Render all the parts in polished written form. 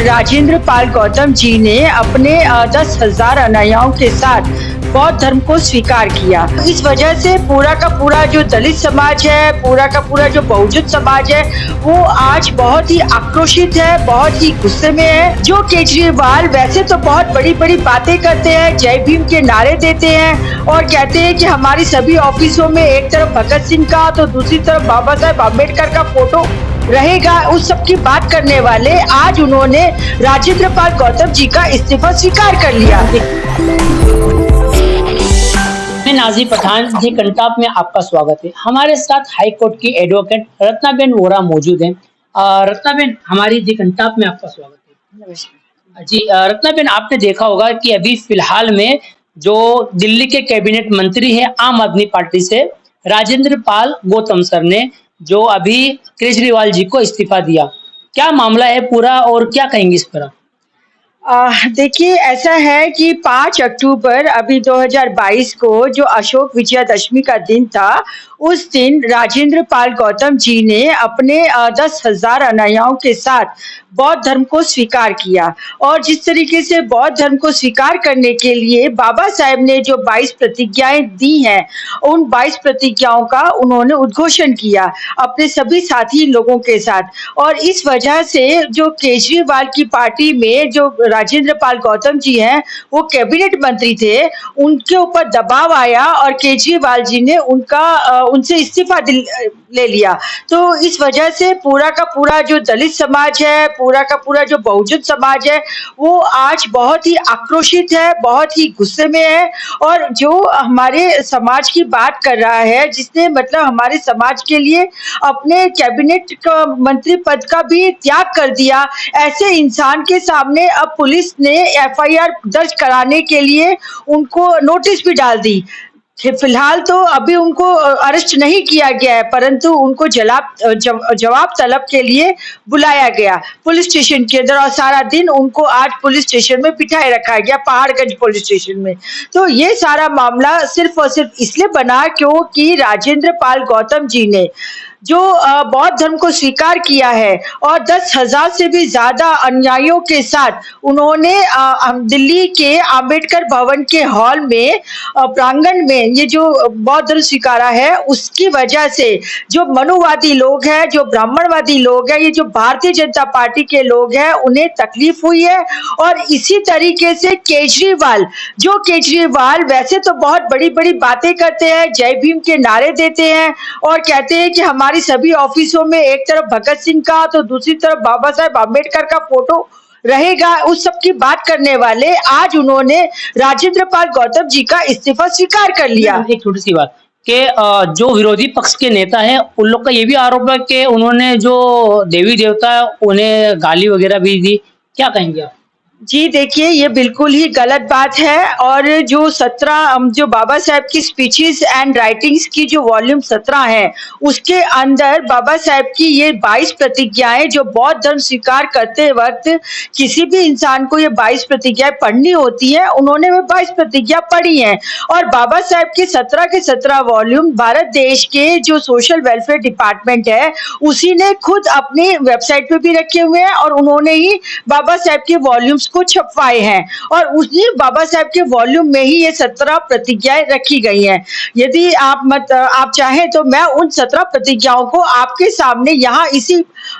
राजेंद्र पाल गौतम जी ने अपने 10,000 अनुयायियों के साथ बौद्ध धर्म को स्वीकार किया। इस वजह से पूरा का पूरा जो दलित समाज है, पूरा का पूरा जो बहुजन समाज है, वो आज बहुत ही आक्रोशित है, बहुत ही गुस्से में है। जो केजरीवाल वैसे तो बहुत बड़ी बड़ी बातें करते हैं, जय भीम के नारे देते हैं और कहते हैं कि हमारी सभी ऑफिसों में एक तरफ भगत सिंह का तो दूसरी तरफ बाबा साहेब आम्बेडकर का फोटो रहेगा, उस सब की बात करने वाले आज उन्होंने राजेंद्र पाल गौतम जी का इस्तीफा स्वीकार कर लिया। मैं नाजी पठान जी कंटाप में आपका स्वागत है। हमारे साथ हाई कोर्ट की एडवोकेट रत्नाबेन वोरा मौजूद हैं। रत्नाबेन, हमारी दी कंटाप में आपका स्वागत है। नमस्कार जी रत्नाबेन, आपने देखा होगा कि अभी फिलहाल में जो दिल्ली के कैबिनेट मंत्री हैं आम आदमी पार्टी से राजेंद्र पाल गौतम सर ने जो अभी केजरीवाल जी को इस्तीफा दिया, क्या मामला है पूरा और क्या कहेंगे इस पर? देखिए, ऐसा है कि 5 अक्टूबर अभी 2022 को जो अशोक विजयादशमी का दिन था, उस दिन राजेंद्र पाल गौतम जी ने अपने 10,000 अनुयायियों के साथ बौद्ध धर्म को स्वीकार किया। और जिस तरीके से बौद्ध धर्म को स्वीकार करने के लिए बाबा साहेब ने जो 22 प्रतिज्ञाएं दी हैं, उन 22 प्रतिज्ञाओं का उन्होंने उद्घोषण किया अपने सभी साथी लोगों के साथ। और इस वजह से जो केजरीवाल की पार्टी में जो राजेंद्र पाल गौतम जी हैं, वो कैबिनेट मंत्री थे, उनके ऊपर दबाव आया और केजरीवाल जी ने उनसे इस्तीफा ले लिया। तो इस वजह से पूरा का पूरा जो दलित समाज है, पूरा का पूरा जो बहुजन समाज है, वो आज बहुत ही आक्रोशित है, बहुत ही गुस्से में है। और जो हमारे समाज की बात कर रहा है, जिसने मतलब हमारे समाज के लिए अपने कैबिनेट का मंत्री पद का भी त्याग कर दिया, ऐसे इंसान के सामने अब पुलिस ने एफआईआर दर्ज कराने के लिए उनको नोटिस भी डाल दी। फिलहाल तो अभी उनको अरेस्ट नहीं किया गया है, परंतु उनको जवाब तलब के लिए बुलाया गया पुलिस स्टेशन के अंदर और सारा दिन उनको आज पुलिस स्टेशन में बिठाए रखा गया, पहाड़गंज पुलिस स्टेशन में। तो ये सारा मामला सिर्फ और सिर्फ इसलिए बना क्योंकि राजेंद्र पाल गौतम जी ने जो बौद्ध धर्म को स्वीकार किया है और 10,000 से भी ज्यादा अनुयायियों के साथ उन्होंने दिल्ली के आम्बेडकर भवन के हॉल में प्रांगण में ये जो बौद्ध धर्म स्वीकारा है, उसकी वजह से जो मनुवादी लोग हैं, जो ब्राह्मणवादी लोग हैं, ये जो भारतीय जनता पार्टी के लोग हैं, उन्हें तकलीफ हुई है। और इसी तरीके से केजरीवाल वैसे तो बहुत बड़ी बड़ी बातें करते हैं, जय भीम के नारे देते हैं और कहते हैं कि हमारी सभी ऑफिसों में एक तरफ भगत सिंह का तो दूसरी तरफ बाबा साहेब आम्बेडकर का फोटो रहेगा, उस सब की बात करने वाले आज उन्होंने राजेंद्र पाल गौतम जी का इस्तीफा स्वीकार कर लिया। एक छोटी सी बात कि जो विरोधी पक्ष के नेता हैं उन लोग का ये भी आरोप है कि उन्होंने जो देवी देवता उन्हें गाली वगैरह भी दी, क्या कहेंगे आप? जी देखिए, ये बिल्कुल ही गलत बात है। और जो 17 जो बाबा साहेब की स्पीचेस एंड राइटिंग्स की जो वॉल्यूम 17 है, उसके अंदर बाबा साहेब की ये 22 प्रतिज्ञाएं जो बौद्ध धर्म स्वीकार करते वक्त किसी भी इंसान को ये 22 प्रतिज्ञाएं पढ़नी होती है, उन्होंने वो 22 प्रतिज्ञा पढ़ी हैं। और बाबा साहेब के 17 वॉल्यूम भारत देश के जो सोशल वेलफेयर डिपार्टमेंट है, उसी ने खुद अपनी वेबसाइट पे भी रखे हुए हैं और उन्होंने ही बाबा साहेब के वॉल्यूम्स को छपवाए हैं और उसी बाबा साहेब के वॉल्यूम में ही ये 17 प्रतिज्ञाएं रखी गई हैं। यदि आप चाहें तो मैं उन 17 प्रतिज्ञाओं को आपके सामने यहाँ इसी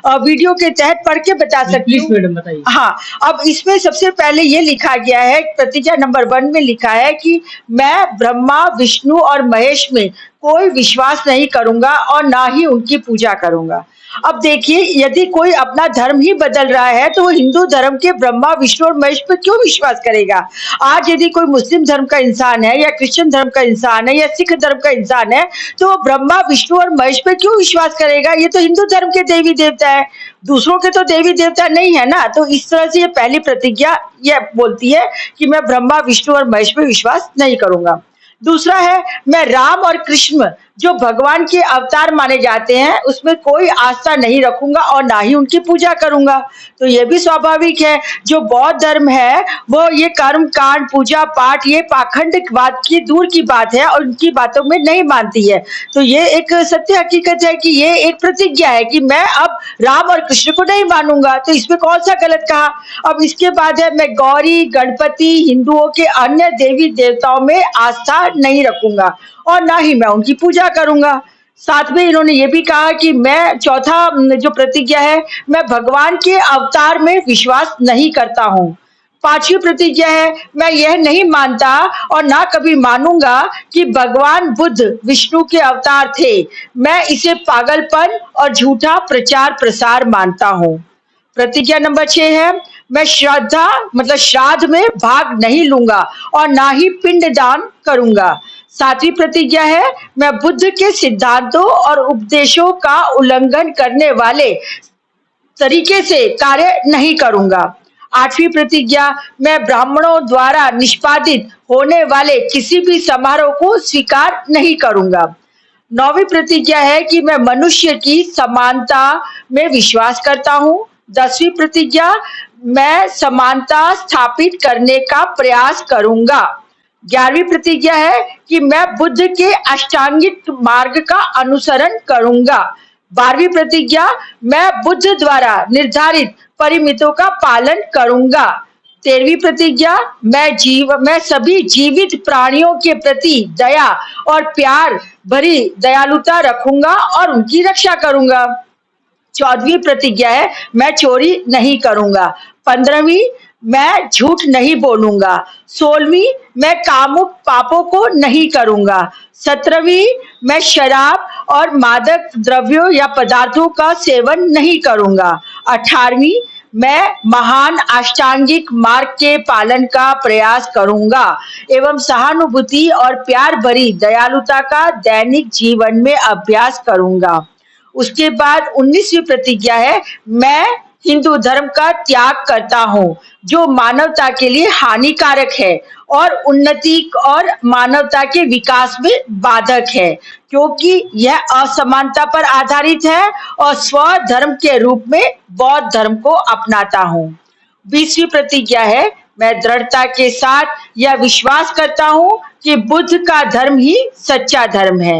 वीडियो के तहत पढ़ के बता सकती हूँ। मैडम बताइए। हाँ, अब इसमें सबसे पहले ये लिखा गया है, प्रतिज्ञा नंबर 1 में लिखा है कि मैं ब्रह्मा, विष्णु और महेश में कोई विश्वास नहीं करूंगा और ना ही उनकी पूजा करूंगा। अब देखिए, यदि कोई अपना धर्म ही बदल रहा है तो वो हिंदू धर्म के ब्रह्मा, विष्णु और महेश पर क्यों विश्वास करेगा? आज यदि कोई मुस्लिम धर्म का इंसान है या क्रिश्चियन धर्म का इंसान है या सिख धर्म का इंसान है, तो वो ब्रह्मा, विष्णु और महेश पर क्यों विश्वास करेगा? ये तो हिंदू धर्म के देवी देवता है, दूसरों के तो देवी देवता नहीं है ना। तो इस तरह से ये पहली प्रतिज्ञा ये बोलती है कि मैं ब्रह्मा, विष्णु और महेश पर विश्वास नहीं करूंगा। दूसरा है, मैं राम और कृष्ण जो भगवान के अवतार माने जाते हैं उसमें कोई आस्था नहीं रखूंगा और ना ही उनकी पूजा करूंगा। तो ये भी स्वाभाविक है। जो बौद्ध धर्म है वो ये कर्म कांड पूजा पाठ ये पाखंडवाद की दूर की बात है और उनकी बातों में नहीं मानती है। तो ये एक सत्य हकीकत है कि ये एक प्रतिज्ञा है कि मैं अब राम और कृष्ण को नहीं मानूंगा। तो इसमें कौन सा गलत कहा। अब इसके बाद है मैं गौरी गणपति हिंदुओं के अन्य देवी देवताओं में आस्था नहीं रखूंगा और ना ही मैं उनकी पूजा करूंगा। साथ में इन्होंने ये भी कहा कि मैं चौथा जो प्रतिज्ञा है मैं भगवान के अवतार में विश्वास नहीं करता हूँ। पांचवी प्रतिज्ञा है मैं यह नहीं मानता और ना कभी मानूंगा कि भगवान बुद्ध विष्णु के अवतार थे। मैं इसे पागलपन और झूठा प्रचार प्रसार मानता हूँ। प्रतिज्ञा नंबर 6 है मैं श्रद्धा मतलब श्राद्ध में भाग नहीं लूंगा और ना ही पिंडदान करूंगा। सातवीं प्रतिज्ञा है मैं बुद्ध के सिद्धांतों और उपदेशों का उल्लंघन करने वाले तरीके से कार्य नहीं करूंगा। आठवीं प्रतिज्ञा मैं ब्राह्मणों द्वारा निष्पादित होने वाले किसी भी समारोह को स्वीकार नहीं करूंगा। नौवीं प्रतिज्ञा है कि मैं मनुष्य की समानता में विश्वास करता हूँ। 10वीं प्रतिज्ञा मैं समानता स्थापित करने का प्रयास करूंगा। 11वीं प्रतिज्ञा है कि मैं बुद्ध के अष्टांगिक मार्ग का अनुसरण करूंगा। 12वीं प्रतिज्ञा मैं बुद्ध द्वारा निर्धारित परिमितों का पालन करूंगा। 13वीं प्रतिज्ञा मैं सभी जीवित प्राणियों के प्रति दया और प्यार भरी दयालुता रखूंगा और उनकी रक्षा करूंगा। 14वीं प्रतिज्ञा है मैं चोरी नहीं करूंगा। 15वीं मैं झूठ नहीं बोलूंगा। 16वीं मैं कामुक पापों को नहीं करूंगा। 17वीं मैं शराब और मादक द्रव्यों या पदार्थों का सेवन नहीं करूंगा। 18वीं मैं महान अष्टांगिक मार्ग के पालन का प्रयास करूंगा एवं सहानुभूति और प्यार भरी दयालुता का दैनिक जीवन में अभ्यास करूंगा। उसके बाद 19वीं प्रतिज्ञा है मैं हिंदू धर्म का त्याग करता हूँ जो मानवता के लिए हानिकारक है और उन्नति और मानवता के विकास में बाधक है क्योंकि यह असमानता पर आधारित है और स्व धर्म के रूप में बौद्ध धर्म को अपनाता हूँ। 20वीं प्रतिज्ञा है मैं दृढ़ता के साथ यह विश्वास करता हूँ कि बुद्ध का धर्म ही सच्चा धर्म है।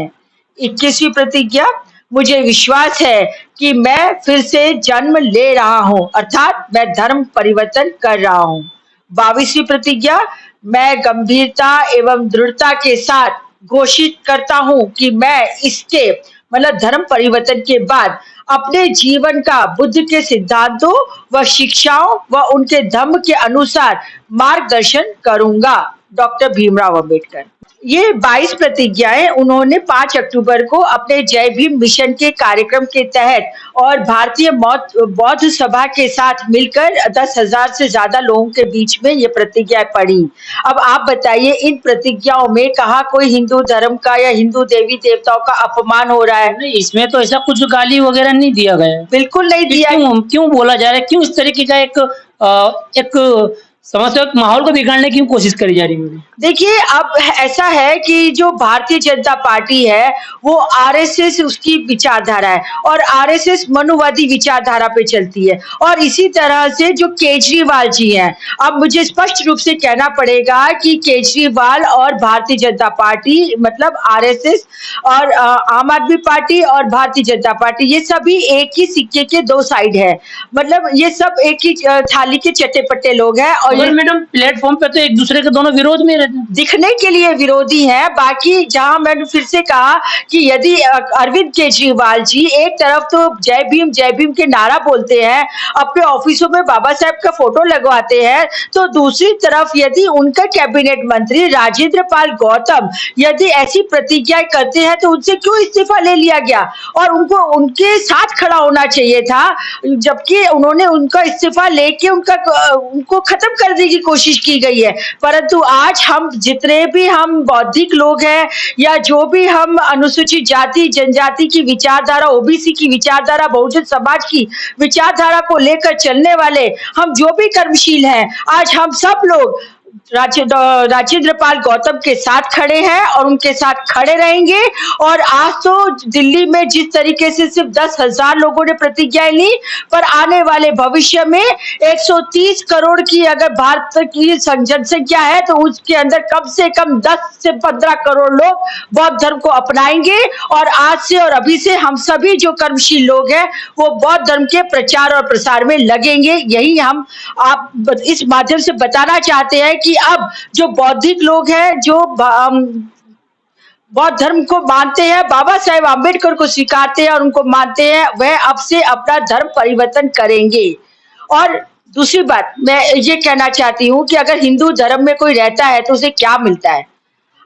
21वीं प्रतिज्ञा मुझे विश्वास है कि मैं फिर से जन्म ले रहा हूं अर्थात मैं धर्म परिवर्तन कर रहा हूं। 22वीं प्रतिज्ञा मैं गंभीरता एवं दृढ़ता के साथ घोषित करता हूं कि मैं इसके मतलब धर्म परिवर्तन के बाद अपने जीवन का बुद्ध के सिद्धांतों व शिक्षाओं व उनके धम्म के अनुसार मार्गदर्शन करूंगा। डॉक्टर भीमराव अंबेडकर। ये 22 प्रतिज्ञाएं उन्होंने 5 अक्टूबर को अपने जय भीम मिशन के कार्यक्रम के तहत और भारतीय बौद्ध सभा के साथ मिलकर 10,000 से ज्यादा लोगों के बीच में ये प्रतिज्ञाएं पढ़ी। अब आप बताइए इन प्रतिज्ञाओं में कहाँ कोई हिंदू धर्म का या हिंदू देवी देवताओं का अपमान हो रहा है? नहीं, इसमें तो ऐसा कुछ गाली वगैरह नहीं दिया गया है। बिल्कुल नहीं दिया। क्यों बोला जा रहा है? क्यों इस तरीके का एक समझते हो माहौल को बिगाड़ने की कोशिश करी जा रही है? देखिए अब ऐसा है कि जो भारतीय जनता पार्टी है वो आरएसएस उसकी विचारधारा है और आरएसएस मनुवादी विचारधारा पे चलती है और इसी तरह से जो केजरीवाल जी हैं, अब मुझे स्पष्ट रूप से कहना पड़ेगा कि केजरीवाल और भारतीय जनता पार्टी मतलब आरएसएस और आम आदमी पार्टी और भारतीय जनता पार्टी ये सभी एक ही सिक्के के दो साइड है। मतलब ये सब एक ही थाली के चट्टे पट्टे लोग हैं और मैडम प्लेटफॉर्म पे तो एक दूसरे के दोनों विरोध में रहते हैं, दिखने के लिए विरोधी हैं। बाकी जहां मैंने फिर से कहा कि यदि अरविंद केजरीवाल जी एक तरफ तो जय भीम के नारा बोलते हैं, अपने ऑफिसों में बाबा साहब का फोटो लगवाते हैं, तो दूसरी तरफ यदि उनका कैबिनेट मंत्री राजेंद्र पाल गौतम यदि ऐसी प्रतिज्ञा करते हैं तो उनसे क्यों इस्तीफा ले लिया गया और उनको उनके साथ खड़ा होना चाहिए था, जबकि उन्होंने उनका इस्तीफा लेके उनको खत्म करने की कोशिश की गई है। परंतु आज हम जितने भी हम बौद्धिक लोग हैं या जो भी हम अनुसूचित जाति जनजाति की विचारधारा ओबीसी की विचारधारा बहुजन समाज की विचारधारा को लेकर चलने वाले हम जो भी कर्मशील हैं, आज हम सब लोग राजेंद्र पाल गौतम के साथ खड़े हैं और उनके साथ खड़े रहेंगे। और आज तो दिल्ली में जिस तरीके से सिर्फ 10,000 लोगों ने प्रतिज्ञाएं ली, पर आने वाले भविष्य में 130 करोड़ की अगर भारत की जनसंख्या है तो उसके अंदर कम से कम 10 से 15 करोड़ लोग बौद्ध धर्म को अपनाएंगे। और आज से और अभी से हम सभी जो कर्मशील लोग हैं वो बौद्ध धर्म के प्रचार और प्रसार में लगेंगे। यही हम आप इस माध्यम से बताना चाहते हैं कि अब जो बौद्धिक लोग हैं, जो बौद्ध धर्म को मानते हैं, बाबा साहेब आम्बेडकर को स्वीकारते हैं और उनको मानते हैं, वह अब से अपना धर्म परिवर्तन करेंगे। और दूसरी बात मैं ये कहना चाहती हूँ कि अगर हिंदू धर्म में कोई रहता है तो उसे क्या मिलता है।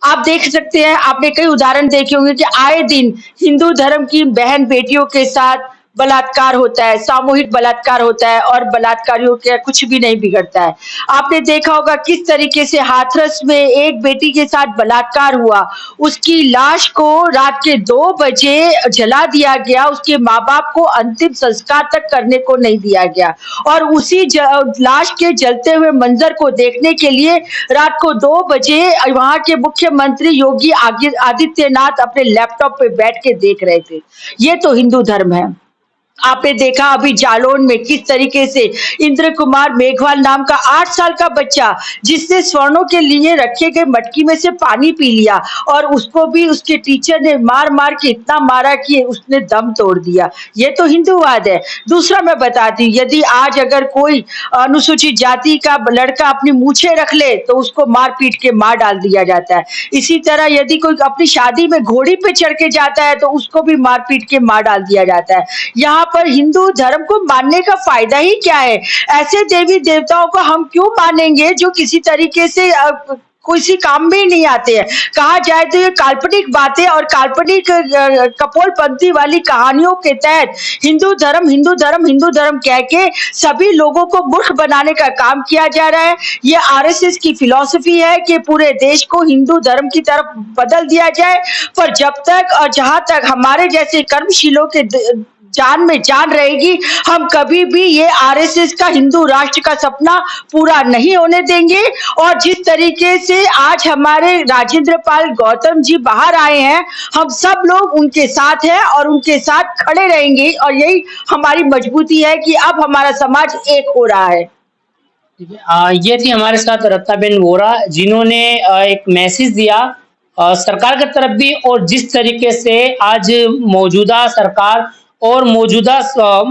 आप देख सकते हैं, आपने कई उदाहरण देखे होंगे कि आए दिन हिंदू धर्म की बहन बेटियों के साथ बलात्कार होता है, सामूहिक बलात्कार होता है और बलात्कारियों के कुछ भी नहीं बिगड़ता है। आपने देखा होगा किस तरीके से हाथरस में एक बेटी के साथ बलात्कार हुआ, उसकी लाश को रात के 2 बजे जला दिया गया, उसके माँ-बाप को अंतिम संस्कार तक करने को नहीं दिया गया। और उसी लाश के जलते हुए मंजर को देखने के लिए रात को 2 बजे वहां के मुख्यमंत्री योगी आदित्यनाथ अपने लैपटॉप पे बैठ के देख रहे थे। ये तो हिंदू धर्म है। आपने देखा अभी जालौन में किस तरीके से इंद्र कुमार मेघवाल नाम का 8 साल का बच्चा, जिसने स्वर्णों के लिए रखे गए मटकी में से पानी पी लिया और उसको भी उसके टीचर ने मार मार के इतना मारा कि उसने दम तोड़ दिया। ये तो हिंदूवाद है। दूसरा मैं बताती हूँ, यदि आज अगर कोई अनुसूचित जाति का लड़का अपनी मूछें रख ले तो उसको मार पीट के मार डाल दिया जाता है। इसी तरह यदि कोई अपनी शादी में घोड़ी पे चढ़ के जाता है तो उसको भी मार पीट के मार डाल दिया जाता है। यहाँ पर हिंदू धर्म को मानने का फायदा ही क्या है। ऐसे देवी देवताओं को हम क्यों मानेंगे जो किसी तरीके से किसी काम में ही नहीं आते हैं। कहा जाए तो ये काल्पनिक बातें और काल्पनिक कपोलपंथी वाली कहानियों के तहत हिंदू धर्म हिंदू धर्म हिंदू धर्म कह के सभी लोगों को मूर्ख बनाने का काम किया जा रहा है। ये आरएसएस की फिलॉसफी है कि पूरे देश को हिंदू धर्म की तरफ बदल दिया जाए। पर जब तक और जहां तक हमारे जैसे कर्मशीलों के जान में जान रहेगी, हम कभी भी ये आरएसएस का हिंदू राष्ट्र का सपना पूरा नहीं होने देंगे। और जिस तरीके से आज हमारे राजेंद्र पाल गौतम जी बाहर आए हैं, हम सब लोग उनके साथ हैं और उनके साथ खड़े रहेंगे। और यही हमारी मजबूती है कि अब हमारा समाज एक हो रहा है। ये थी हमारे साथ रत्ताबेन वोरा, जिन्होंने एक मैसेज दिया सरकार की तरफ भी, और जिस तरीके से आज मौजूदा सरकार और मौजूदा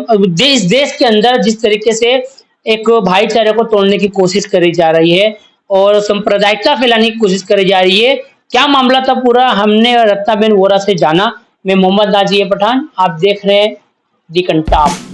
देश के अंदर जिस तरीके से एक भाईचारे को तोड़ने की कोशिश करी जा रही है और सांप्रदायिकता फैलाने की कोशिश करी जा रही है। क्या मामला था पूरा, हमने रत्ताबेन वोरा से जाना। मैं मोहम्मद नाजिए पठान, आप देख रहे हैं दी कंटाप।